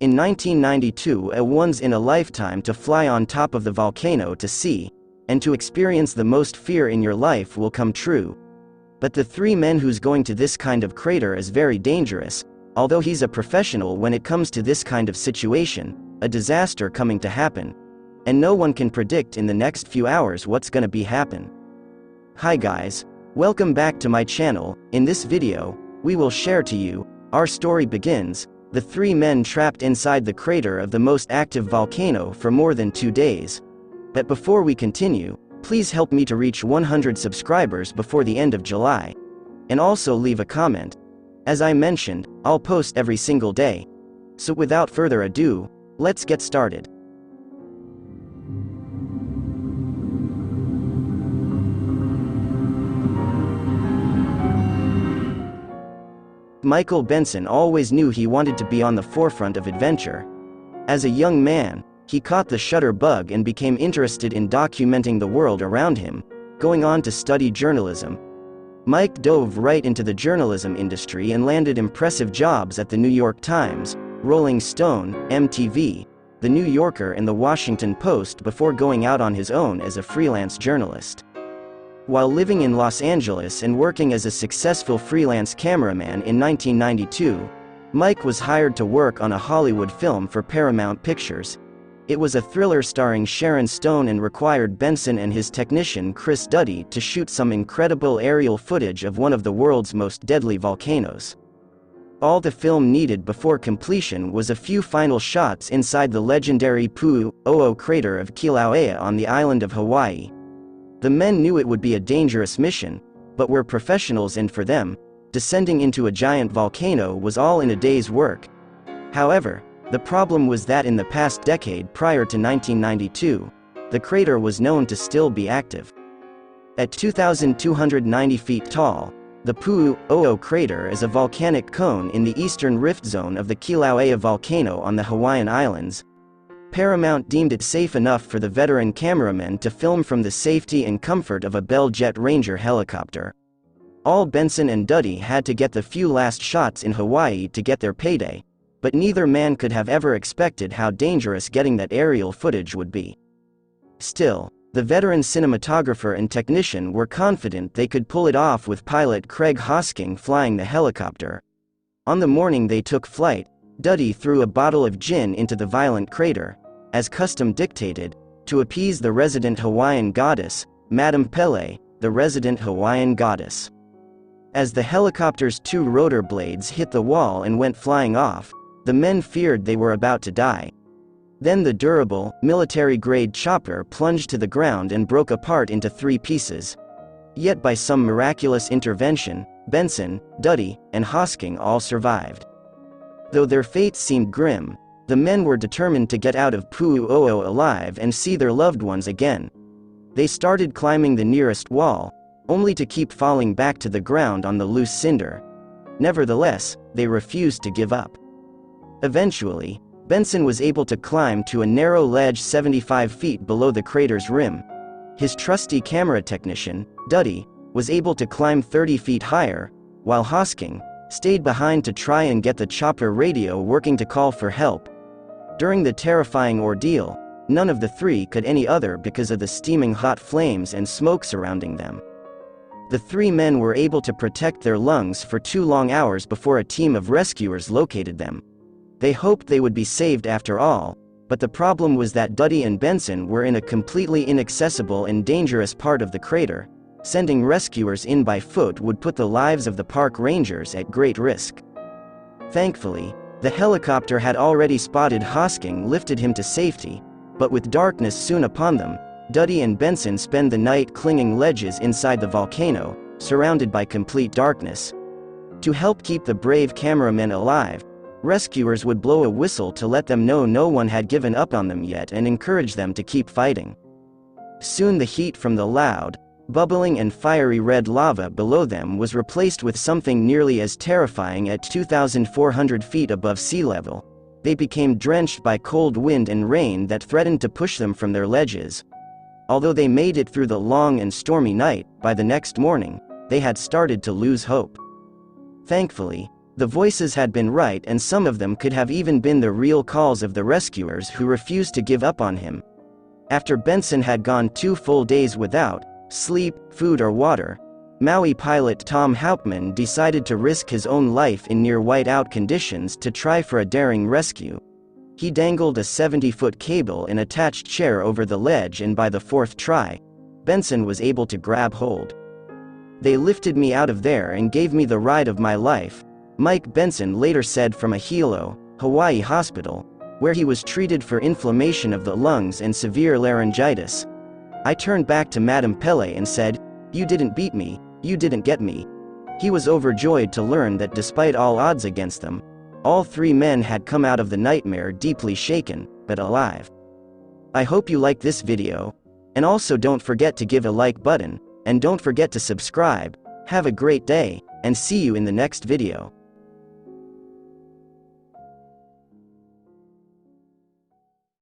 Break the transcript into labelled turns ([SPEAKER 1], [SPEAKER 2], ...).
[SPEAKER 1] In 1992, a once-in-a-lifetime to fly on top of the volcano to see, and to experience the most fear in your life will come true. But the three men who's going to this kind of crater is very dangerous, although he's a professional when it comes to this kind of situation, a disaster coming to happen. And no one can predict in the next few hours what's gonna be happen. Hi guys, welcome back to my channel. In this video, we will share to you, our story begins, the three men trapped inside the crater of the most active volcano for more than 2 days. But before we continue, please help me to reach 100 subscribers before the end of July. And also leave a comment. As I mentioned, I'll post every single day. So without further ado, let's get started. Michael Benson always knew he wanted to be on the forefront of adventure. As a young man, he caught the shutter bug and became interested in documenting the world around him, going on to study journalism. Mike dove right into the journalism industry and landed impressive jobs at the New York Times, Rolling Stone, MTV, The New Yorker and The Washington Post before going out on his own as a freelance journalist. While living in Los Angeles and working as a successful freelance cameraman in 1992, Mike was hired to work on a Hollywood film for Paramount Pictures. It was a thriller starring Sharon Stone and required Benson and his technician Chris Duddy to shoot some incredible aerial footage of one of the world's most deadly volcanoes. All the film needed before completion was a few final shots inside the legendary Pu'u'o'o crater of Kilauea on the island of Hawaii. The men knew it would be a dangerous mission, but were professionals, and for them, descending into a giant volcano was all in a day's work. However, the problem was that in the past decade prior to 1992, the crater was known to still be active. At 2,290 feet tall, the Pu'u'o'o crater is a volcanic cone in the eastern rift zone of the Kilauea volcano on the Hawaiian Islands. Paramount deemed it safe enough for the veteran cameramen to film from the safety and comfort of a Bell Jet Ranger helicopter. All Benson and Duddy had to get the few last shots in Hawaii to get their payday, but neither man could have ever expected how dangerous getting that aerial footage would be. Still, the veteran cinematographer and technician were confident they could pull it off with pilot Craig Hosking flying the helicopter. On the morning they took flight, Duddy threw a bottle of gin into the violent crater, as custom dictated, to appease the resident Hawaiian goddess, Madame Pele, the resident Hawaiian goddess. As the helicopter's 2 rotor blades hit the wall and went flying off, the men feared they were about to die. Then the durable, military-grade chopper plunged to the ground and broke apart into 3 pieces. Yet by some miraculous intervention, Benson, Duddy, and Hosking all survived. Though their fates seemed grim, the men were determined to get out of Pu'u'o'o alive and see their loved ones again. They started climbing the nearest wall, only to keep falling back to the ground on the loose cinder. Nevertheless, they refused to give up. Eventually, Benson was able to climb to a narrow ledge 75 feet below the crater's rim. His trusty camera technician, Duddy, was able to climb 30 feet higher, while Hosking stayed behind to try and get the chopper radio working to call for help. During the terrifying ordeal, none of the 3 could any other because of the steaming hot flames and smoke surrounding them. The 3 men were able to protect their lungs for 2 long hours before a team of rescuers located them. They hoped they would be saved after all, but the problem was that Duddy and Benson were in a completely inaccessible and dangerous part of the crater. Sending rescuers in by foot would put the lives of the park rangers at great risk. Thankfully, the helicopter had already spotted Hosking, lifted him to safety, but with darkness soon upon them, Duddy and Benson spend the night clinging ledges inside the volcano, surrounded by complete darkness. To help keep the brave cameramen alive, rescuers would blow a whistle to let them know no one had given up on them yet and encourage them to keep fighting. Soon the heat from the loud, bubbling and fiery red lava below them was replaced with something nearly as terrifying at 2,400 feet above sea level. They became drenched by cold wind and rain that threatened to push them from their ledges. Although they made it through the long and stormy night, by the next morning, they had started to lose hope. Thankfully, The voices had been right, and some of them could have even been the real calls of the rescuers who refused to give up on him. After Benson had gone 2 full days without sleep, food or water, Maui pilot Tom Hauptmann decided to risk his own life in near whiteout conditions to try for a daring rescue. He dangled a 70-foot cable and attached chair over the ledge, and by the 4th try, Benson was able to grab hold. "They lifted me out of there and gave me the ride of my life," Mike Benson later said from a Hilo, Hawaii hospital, where he was treated for inflammation of the lungs and severe laryngitis. "I turned back to Madame Pele and said, 'You didn't beat me, you didn't get me.'" He was overjoyed to learn that despite all odds against them, all 3 men had come out of the nightmare deeply shaken, but alive. I hope you like this video, and also don't forget to give a like button, and don't forget to subscribe. Have a great day, and see you in the next video.